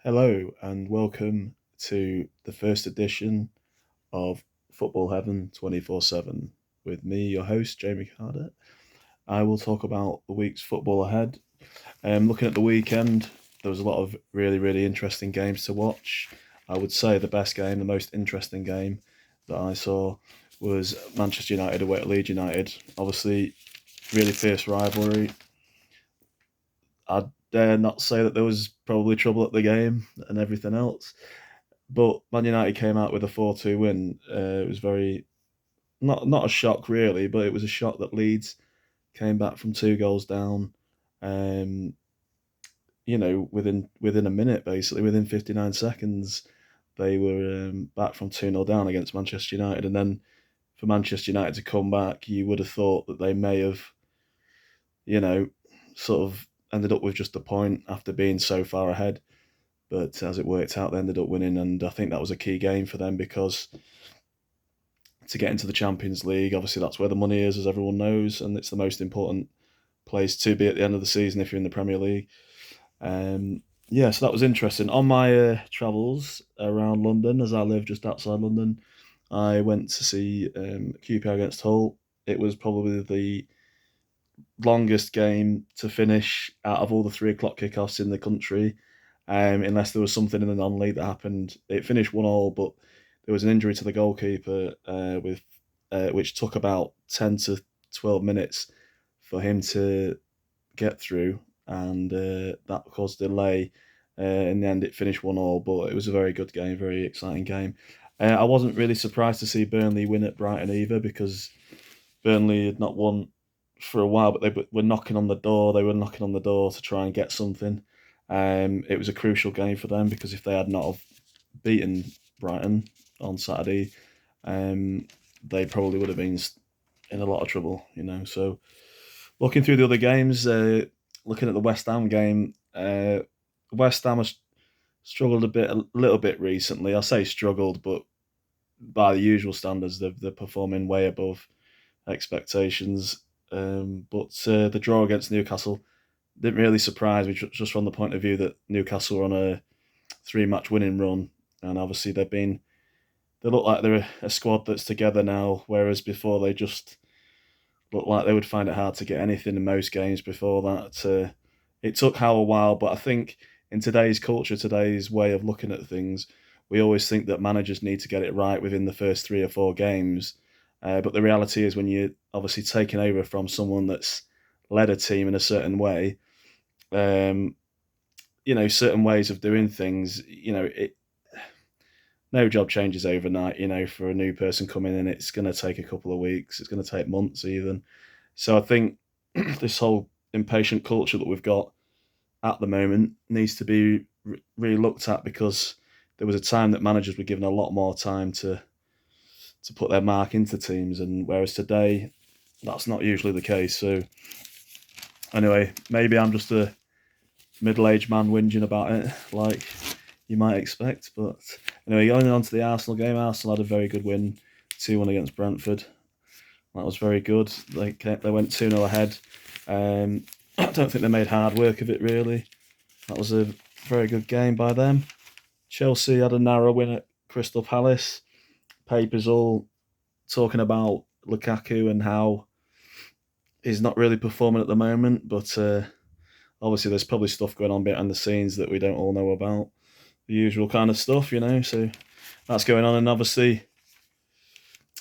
Hello and welcome to the first edition of Football Heaven 24/7 with me, your host, Jamie Carter. I will talk about the week's football ahead. Looking at the weekend, there was a lot of really interesting games to watch. I would say the best game, the most interesting game that I saw was Manchester United away at Leeds United. Obviously, really fierce rivalry. I dare not say that there was probably trouble at the game and everything else. But Man United came out with a 4-2 win. It was very not a shock really, but it was a shock that Leeds came back from 2 goals down. Um, within a minute, basically within 59 seconds, they were back from 2-0 down against Manchester United. And then for Manchester United to come back, you would have thought that they may have, you know, sort of ended up with just a point after being so far ahead. But as it worked out, they ended up winning, and I think that was a key game for them because to get into the Champions League, obviously that's where the money is, as everyone knows, and it's the most important place to be at the end of the season if you're in the Premier League. So that was interesting. On my travels around London, as I live just outside London, I went to see QPR against Hull. It was probably the longest game to finish out of all the 3 o'clock kickoffs in the country, unless there was something in the non-league that happened. It finished 1-1, but there was an injury to the goalkeeper which took about 10 to 12 minutes for him to get through, and that caused a delay. In the end, it finished 1-1, but it was a very good game, very exciting game. I wasn't really surprised to see Burnley win at Brighton either, because Burnley had not won for a while, but they were knocking on the door. They were knocking on the door to try and get something. It was a crucial game for them because if they had not have beaten Brighton on Saturday, they probably would have been in a lot of trouble, So looking through the other games, looking at the West Ham game, West Ham has struggled a little bit recently. I say struggled, but by the usual standards, they're performing way above expectations. But the draw against Newcastle didn't really surprise me, just from the point of view that Newcastle were on a 3-match winning run, and obviously they look like they're a squad that's together now, whereas before they just looked like they would find it hard to get anything in most games before that. It took Howe a while, but I think in today's culture, today's way of looking at things, we always think that managers need to get it right within the first 3 or 4 games. But the reality is, when you're obviously taking over from someone that's led a team in a certain way, um, certain ways of doing things, no job changes overnight. For a new person coming in, it's going to take a couple of weeks. It's going to take months even. So I think this whole impatient culture that we've got at the moment needs to be really looked at, because there was a time that managers were given a lot more time to put their mark into teams, and whereas today that's not usually the case. So anyway, maybe I'm just a middle-aged man whinging about it, like you might expect. But anyway, going on to the Arsenal game, Arsenal had a very good win, 2-1 against Brentford. That was very good. They went 2-0 ahead. I don't think they made hard work of it, really. That was a very good game by them. Chelsea had a narrow win at Crystal Palace. Papers all talking about Lukaku and how he's not really performing at the moment, but obviously there's probably stuff going on behind the scenes that we don't all know about. The usual kind of stuff, so that's going on. And obviously,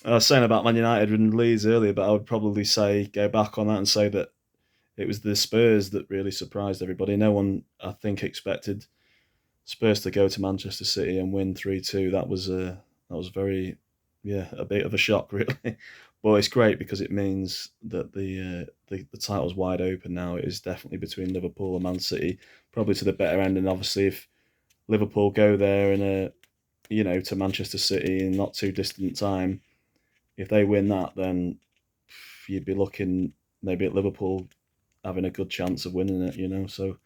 I was saying about Man United and Leeds earlier, but I would probably go back on that and say that it was the Spurs that really surprised everybody. No one, I think, expected Spurs to go to Manchester City and win 3-2. That was very, a bit of a shock, really. But it's great because it means that the title's wide open now. It is definitely between Liverpool and Man City, probably to the better end. And obviously, if Liverpool go there to Manchester City in not too distant time, if they win that, then you'd be looking maybe at Liverpool having a good chance of winning it. So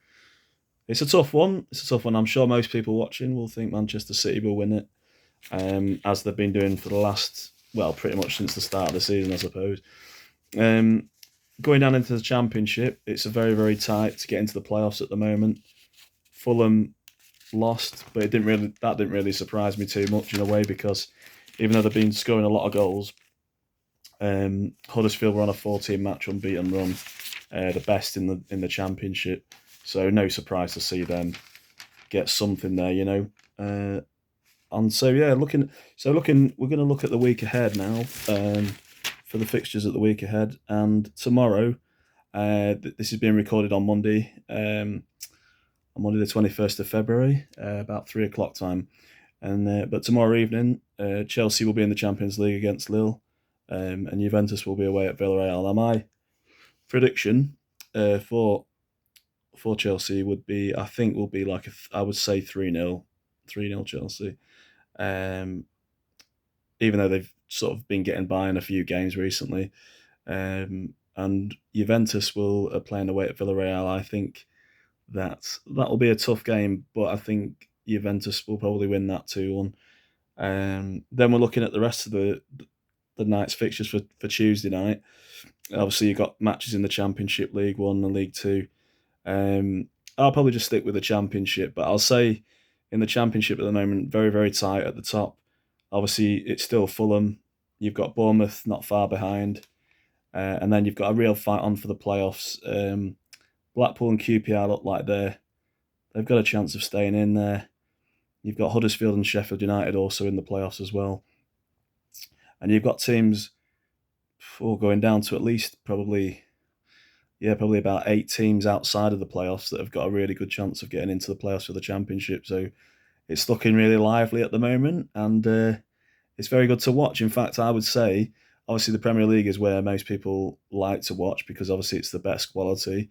it's a tough one. I'm sure most people watching will think Manchester City will win it, as they've been doing for the last, pretty much since the start of the season, I suppose. Going down into the Championship, it's a very, very tight to get into the playoffs at the moment. Fulham lost, but that didn't really surprise me too much in a way, because even though they've been scoring a lot of goals, Huddersfield were on a 14-match unbeaten run, the best in the Championship. So no surprise to see them get something there, you know. And so yeah, we're going to look at the week ahead now, for the fixtures at the week ahead, and tomorrow. This is being recorded on Monday, on Monday the 21st of February, about 3 o'clock time. And but tomorrow evening, Chelsea will be in the Champions League against Lille, and Juventus will be away at Villarreal. Now, my prediction for Chelsea would be, I think, will be like I would say 3-0, 3-0 Chelsea. Um, Even though they've sort of been getting by in a few games recently, and Juventus will are playing away at Villarreal. I think that will be a tough game, but I think Juventus will probably win that 2-1. Then we're looking at the rest of the night's fixtures for Tuesday night. Obviously, you've got matches in the Championship, League One and League Two. I'll probably just stick with the Championship, but I'll say in the Championship at the moment, very, very tight at the top. Obviously, it's still Fulham. You've got Bournemouth not far behind. And then you've got a real fight on for the playoffs. Blackpool and QPR look like they've got a chance of staying in there. You've got Huddersfield and Sheffield United also in the playoffs as well. And you've got teams going down to at least probably about 8 teams outside of the playoffs that have got a really good chance of getting into the playoffs for the Championship. So it's looking really lively at the moment, and it's very good to watch. In fact, I would say, obviously, the Premier League is where most people like to watch because obviously it's the best quality.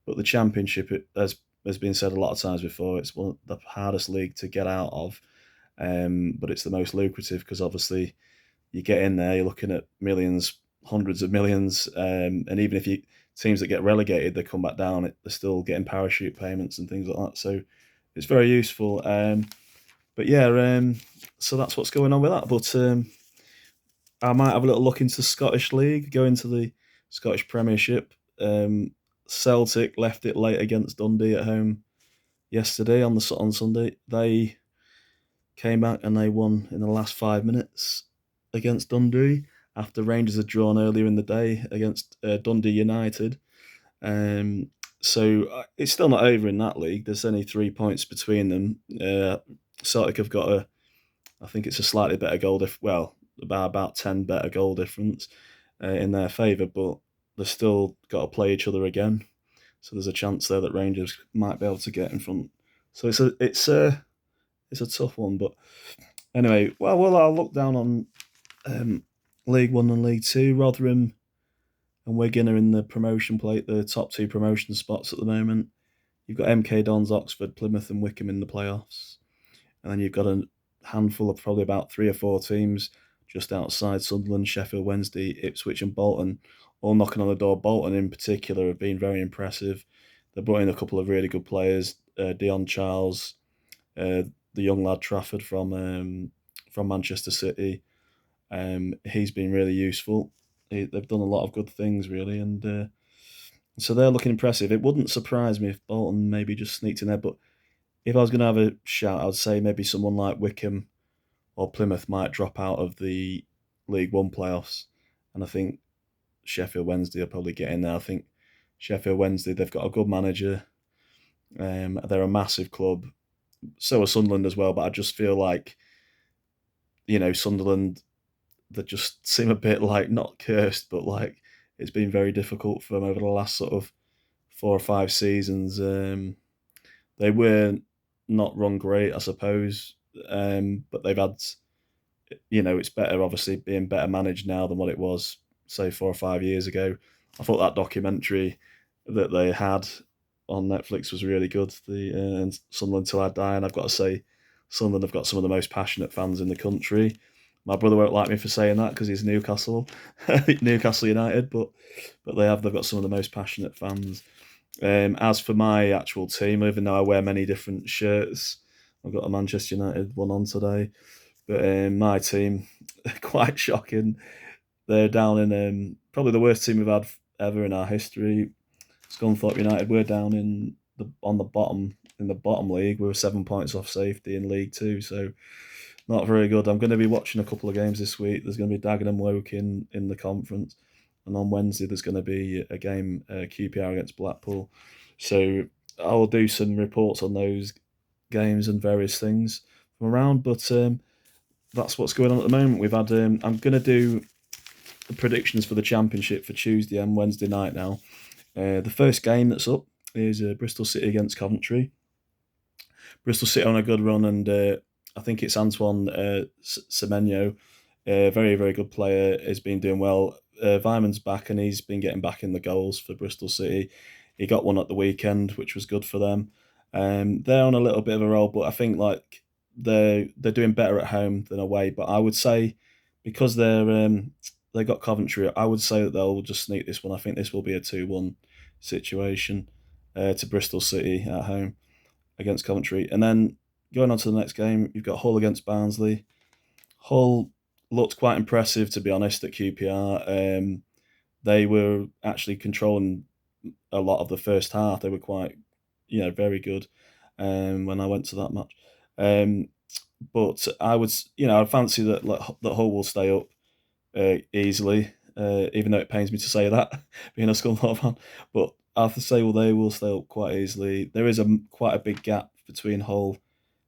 But the Championship, has been said a lot of times before, it's one of the hardest league to get out of, but it's the most lucrative because obviously you get in there, you're looking at millions, hundreds of millions, and even if teams that get relegated, they come back down, they're still getting parachute payments and things like that. So it's very useful. But yeah, so that's what's going on with that. But I might have a little look into the Scottish League, go into the Scottish Premiership. Celtic left it late against Dundee at home yesterday on Sunday. They came back and they won in the last 5 minutes against Dundee after Rangers had drawn earlier in the day against Dundee United. So it's still not over in that league. There's only 3 points between them. Celtic have got I think it's a slightly better goal well, about 10 better goal difference in their favour, but they've still got to play each other again. So there's a chance there that Rangers might be able to get in front. So it's a tough one. But anyway, well, I'll look down on League One and League Two. Rotherham and Wigan are in the promotion plate, the top two promotion spots at the moment. You've got MK Dons, Oxford, Plymouth, and Wycombe in the playoffs, and then you've got a handful of probably about 3 or 4 teams just outside: Sunderland, Sheffield Wednesday, Ipswich, and Bolton, all knocking on the door. Bolton, in particular, have been very impressive. They brought in a couple of really good players: Dion Charles, the young lad Trafford from Manchester City. He's been really useful. They've done a lot of good things, really, and so they're looking impressive. It wouldn't surprise me if Bolton maybe just sneaked in there, but if I was going to have a shout, I would say maybe someone like Wycombe or Plymouth might drop out of the League One playoffs, and I think Sheffield Wednesday will probably get in there. I think Sheffield Wednesday, they've got a good manager. They're a massive club. So are Sunderland as well, but I just feel like, Sunderland, they just seem a bit like, not cursed, but like it's been very difficult for them over the last sort of 4 or 5 seasons. They were not run great, I suppose, but they've had, it's better, obviously, being better managed now than what it was, say, 4 or 5 years ago. I thought that documentary that they had on Netflix was really good, the Sunderland Till I Die, and I've got to say, Sunderland have got some of the most passionate fans in the country. My brother won't like me for saying that because he's Newcastle, Newcastle United, but they've got some of the most passionate fans. As for my actual team, even though I wear many different shirts, I've got a Manchester United one on today, but my team, quite shocking. They're down in probably the worst team we've had ever in our history. Scunthorpe United. We're down on the bottom in the bottom league. We were 7 points off safety in League Two, so not very good. I'm going to be watching a couple of games this week. There's going to be Dagenham Woking in the conference, and on Wednesday there's going to be a game, QPR against Blackpool. So I will do some reports on those games and various things from around. But that's what's going on at the moment. We've had. I'm going to do the predictions for the Championship for Tuesday and Wednesday night now. The first game that's up is Bristol City against Coventry. Bristol City on a good run, and I think it's Antoine Semenyo, a very, very good player, has been doing well. Vyman's back, and he's been getting back in the goals for Bristol City. He got one at the weekend, which was good for them. They're on a little bit of a roll, but I think like they're doing better at home than away. But I would say because they got Coventry, I would say that they'll just sneak this one. I think this will be a 2-1 situation to Bristol City at home against Coventry. And then going on to the next game, you've got Hull against Barnsley. Hull looked quite impressive, to be honest, at QPR. They were actually controlling a lot of the first half. They were quite, very good when I went to that match. But I fancy that that Hull will stay up easily, even though it pains me to say that, being a Scunthorpe fan. But I have to say, they will stay up quite easily. There is quite a big gap between Hull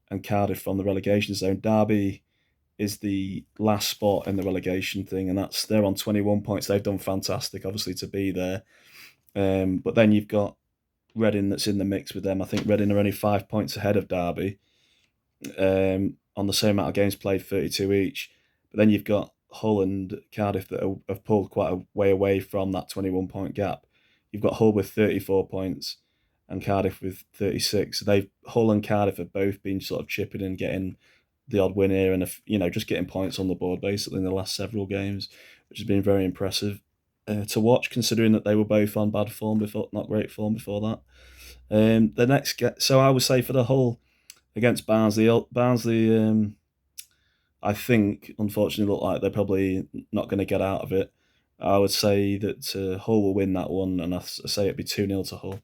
and Cardiff from the relegation zone. Derby is the last spot in the relegation thing, and they're on 21 points. They've done fantastic, obviously, to be there. But then you've got Reading that's in the mix with them. I think Reading are only 5 points ahead of Derby on the same amount of games played, 32 each. But then you've got Hull and Cardiff that have pulled quite a way away from that 21-point gap. You've got Hull with 34 points and Cardiff with 36. Hull and Cardiff have both been sort of chipping and getting the odd win here, and just getting points on the board basically in the last several games, which has been very impressive to watch, considering that they were both on bad form before, not great form before that. The next, so I would say for the Hull against Barnsley, I think unfortunately look like they're probably not going to get out of it. I would say that Hull will win that one, and I say it'd be 2-0 to Hull.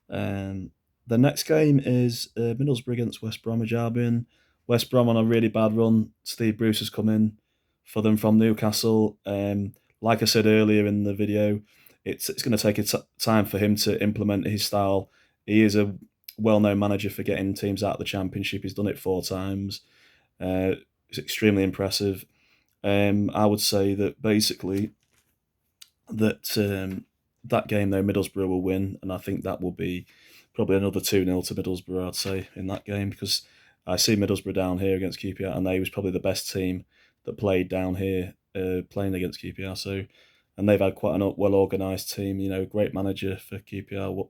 The next game is Middlesbrough against West Bromwich Albion. West Brom on a really bad run. Steve Bruce has come in for them from Newcastle. Like I said earlier in the video, it's going to take time for him to implement his style. He is a well-known manager for getting teams out of the Championship. He's done it 4 times. It's extremely impressive. I would say that basically that that game though, Middlesbrough will win, and I think that will be probably another 2-0 to Middlesbrough, I'd say, in that game, because I see Middlesbrough down here against QPR, and they was probably the best team that played down here playing against QPR. So, and they've had quite a well-organised team, great manager for QPR,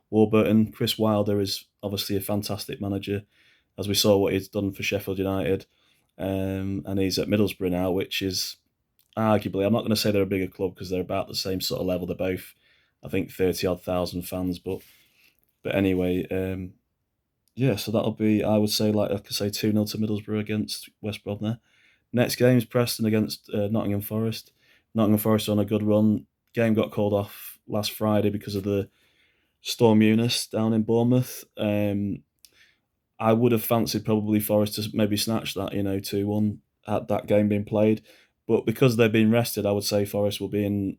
Warburton. Chris Wilder is obviously a fantastic manager, as we saw what he's done for Sheffield United. And he's at Middlesbrough now, which is arguably, I'm not going to say they're a bigger club because they're about the same sort of level. They're both, I think, 30-odd thousand fans. But anyway, so that'll be, I would say, like I could say, 2-0 to Middlesbrough against West Brom there. Next game is Preston against Nottingham Forest. Nottingham Forest on a good run. Game got called off last Friday because of the Storm Eunice down in Bournemouth. I would have fancied probably Forest to maybe snatch that, 2-1 at that game being played. But because they've been rested, I would say Forest will be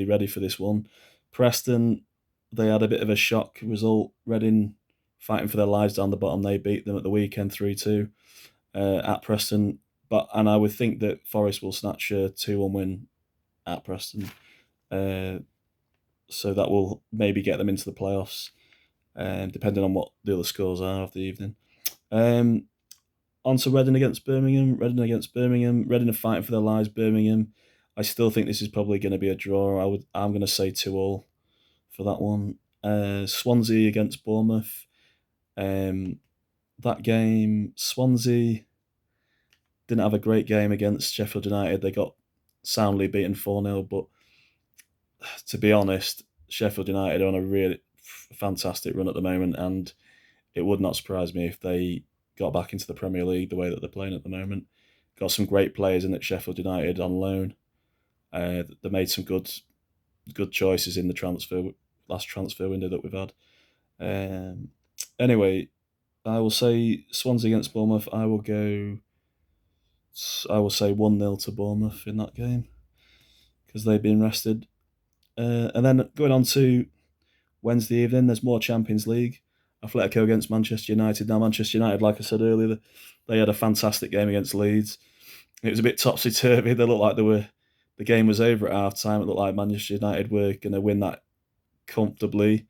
ready for this one. Preston, they had a bit of a shock result. Reading fighting for their lives down the bottom. They beat them at the weekend 3-2 at Preston. And I would think that Forest will snatch a 2-1 win at Preston. So that will maybe get them into the playoffs, depending on what the other scores are of the evening. On to Reading against Birmingham. Reading are fighting for their lives. Birmingham, I still think this is probably going to be a draw. I'm going to say 2-2 for that one. Swansea against Bournemouth. That game, Swansea didn't have a great game against Sheffield United. They got soundly beaten 4-0, but to be honest, Sheffield United are on a really fantastic run at the moment, and it would not surprise me if they got back into the Premier League the way that they're playing at the moment. Got some great players in at Sheffield United on loan. They made some good choices in the last transfer window that we've had. Anyway, I will say Swansea against Bournemouth. I will say 1-0 to Bournemouth in that game because they've been rested. And then going on to Wednesday evening, there's more Champions League. Atletico against Manchester United. Now, Manchester United, like I said earlier, they had a fantastic game against Leeds. It was a bit topsy turvy. They looked like the game was over at half time. It looked like Manchester United were going to win that comfortably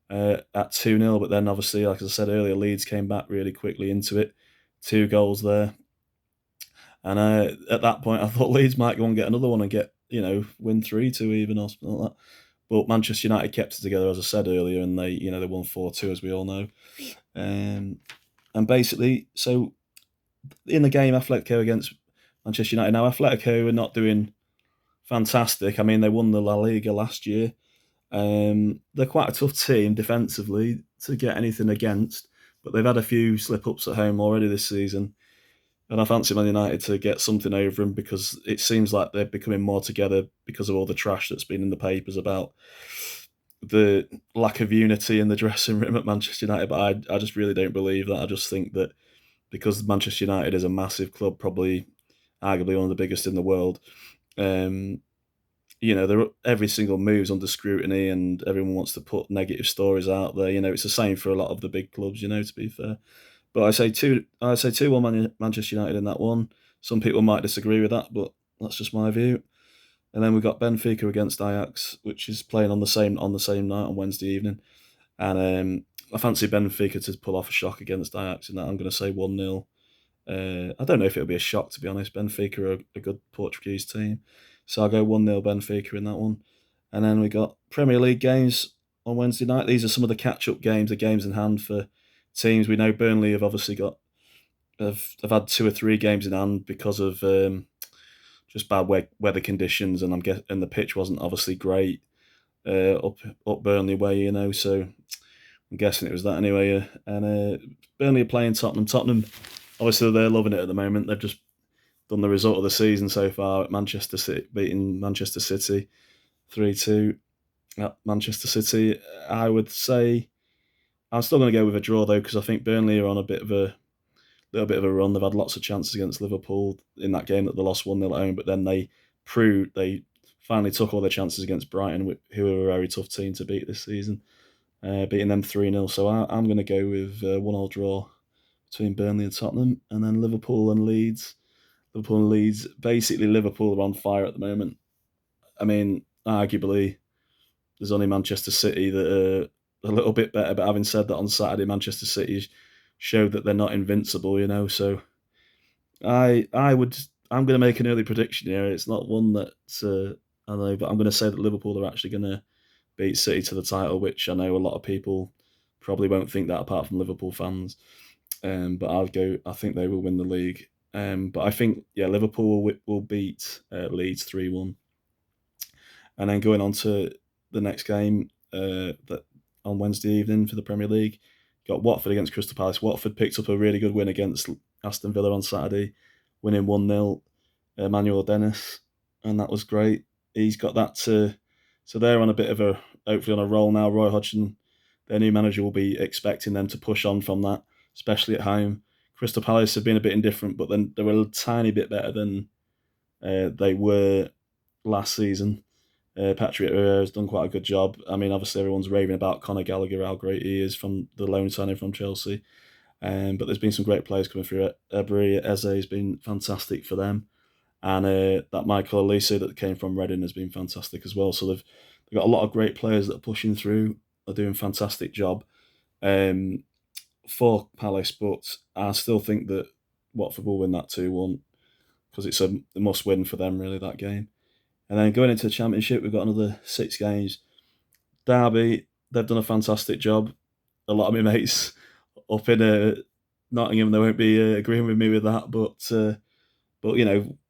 at 2-0. But then, obviously, like I said earlier, Leeds came back really quickly into it. 2 goals there. And at that point, I thought Leeds might go and get another one and get, win 3-2 even or something like that. But Manchester United kept it together, as I said earlier, and they won 4-2, as we all know. And basically, so in the game, Atletico against Manchester United. Now, Atletico are not doing fantastic. I mean, they won the La Liga last year. They're quite a tough team defensively to get anything against, but they've had a few slip-ups at home already this season. And I fancy Man United to get something over them because it seems like they're becoming more together because of all the trash that's been in the papers about the lack of unity in the dressing room at Manchester United. But I just really don't believe that. I just think that because Manchester United is a massive club, probably arguably one of the biggest in the world, um, every single move's under scrutiny and everyone wants to put negative stories out there. It's the same for a lot of the big clubs, to be fair. But I say 2-1 Manchester United in that one. Some people might disagree with that, but that's just my view. And then we've got Benfica against Ajax, which is playing on the same night on Wednesday evening. And I fancy Benfica to pull off a shock against Ajax in that. I'm going to say 1-0. I don't know if it'll be a shock, to be honest. Benfica are a good Portuguese team. So I'll go 1-0 Benfica in that one. And then we got Premier League games on Wednesday night. These are some of the catch-up games, the games in hand for teams. We know Burnley have obviously have had 2 or 3 games in hand because of just bad weather conditions, and and the pitch wasn't obviously great up Burnley way, so I'm guessing it was that anyway. And Burnley are playing Tottenham. Tottenham, obviously, they're loving it at the moment. They've just done the result of the season so far at Manchester City, beating Manchester City 3-2 at Manchester City. I would say I'm still going to go with a draw though because I think Burnley are on a little bit of a run. They've had lots of chances against Liverpool in that game that they lost 1-0 at home, but then they finally took all their chances against Brighton, who are a very tough team to beat this season, beating them 3-0. So I'm going to go with 1-1 draw between Burnley and Tottenham, and then Liverpool and Leeds. Liverpool and Leeds. Basically, Liverpool are on fire at the moment. I mean, arguably, there's only Manchester City that are a little bit better. But having said that, on Saturday, Manchester City showed that they're not invincible. So I would. I'm going to make an early prediction here. It's not one that I know, but I'm going to say that Liverpool are actually going to beat City to the title, which I know a lot of people probably won't think that apart from Liverpool fans. But I'll go. I think they will win the league. But I think Liverpool will beat Leeds 3-1, and then going on to the next game that on Wednesday evening for the Premier League, got Watford against Crystal Palace. Watford picked up a really good win against Aston Villa on Saturday, winning 1-0. Emmanuel Dennis, and that was great. He's got that so they're on a bit of hopefully on a roll now. Roy Hodgson, their new manager, will be expecting them to push on from that, especially at home. Crystal Palace have been a bit indifferent, but then they were a tiny bit better than they were last season. Patrick Vieira has done quite a good job. I mean, obviously everyone's raving about Conor Gallagher, how great he is from the loan signing from Chelsea. But there's been some great players coming through. Ebery Eze has been fantastic for them. And that Michael Olise that came from Reading has been fantastic as well. So they've got a lot of great players that are pushing through, are doing a fantastic job for Palace. But I still think that Watford will win that 2-1 because it's a must win for them, really, that game. And then going into the Championship, we've got another 6 games. Derby, they've done a fantastic job. A lot of my mates up in Nottingham, they won't be agreeing with me with that, but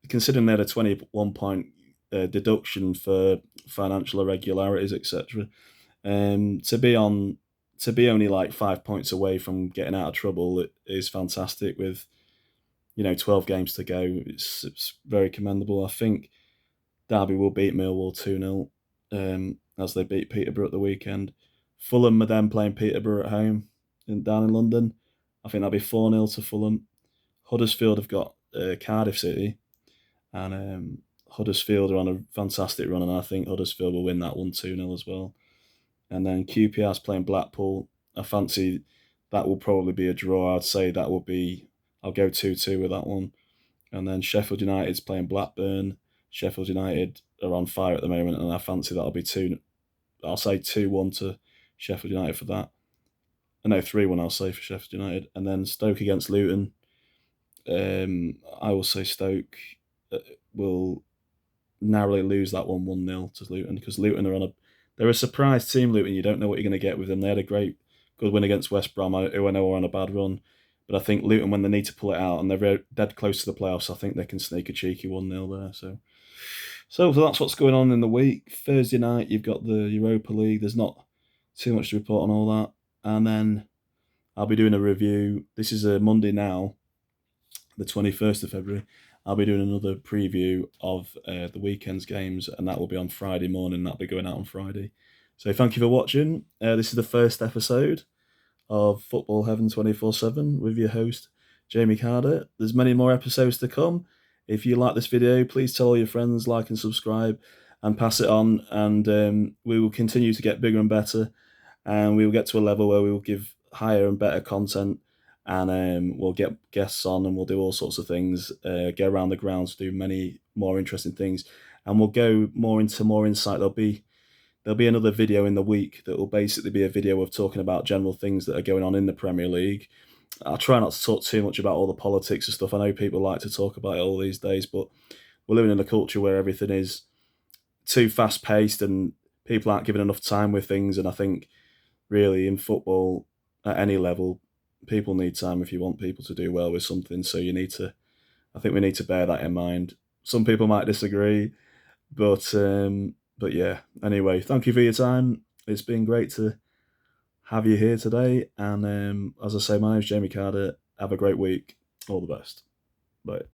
considering they had a 21 point deduction for financial irregularities, etc., to be only like 5 points away from getting out of trouble, it is fantastic. With 12 games to go, it's very commendable. I think Derby will beat Millwall 2-0, as they beat Peterborough at the weekend. Fulham are then playing Peterborough at home down in London. I think that'll be 4-0 to Fulham. Huddersfield have got Cardiff City, and Huddersfield are on a fantastic run, and I think Huddersfield will win that 1-2-0 as well. And then QPR's playing Blackpool. I fancy that will probably be a draw. I'd say that will be, I'll go 2-2 with that one. And then Sheffield United's playing Blackburn. Sheffield United are on fire at the moment, and I fancy that'll be I'll say 2-1 to Sheffield United for that. No, 3-1 I'll say for Sheffield United. And then Stoke against Luton. I will say Stoke will narrowly lose that one 1-0 to Luton, because Luton they're a surprise team, Luton. You don't know what you're going to get with them. They had a good win against West Brom, who I know are on a bad run. But I think Luton, when they need to pull it out, and they're dead close to the playoffs, I think they can sneak a cheeky 1-0 there. So that's what's going on in the week. Thursday night, you've got the Europa League. There's not too much to report on all that. And then I'll be doing a review. This is a Monday now, the 21st of February. I'll be doing another preview of the weekend's games, and that will be on Friday morning. That'll be going out on Friday. So thank you for watching. This is the first episode of Football Heaven 24/7 with your host, Jamie Carter. There's many more episodes to come. If you like this video, please tell all your friends, like and subscribe, and pass it on. And we will continue to get bigger and better, and we will get to a level where we will give higher and better content, and we'll get guests on, and we'll do all sorts of things, go around the grounds, do many more interesting things, and we'll go more into more insight. There'll be another video in the week that will basically be a video of talking about general things that are going on in the Premier League. I'll try not to talk too much about all the politics and stuff. I know people like to talk about it all these days, but we're living in a culture where everything is too fast-paced and people aren't given enough time with things. And I think really in football, at any level, people need time if you want people to do well with something. So I think we need to bear that in mind. Some people might disagree, but yeah. Anyway, thank you for your time. It's been great to have you here today. And as I say, my name's Jamie Carter. Have a great week. All the best. Bye.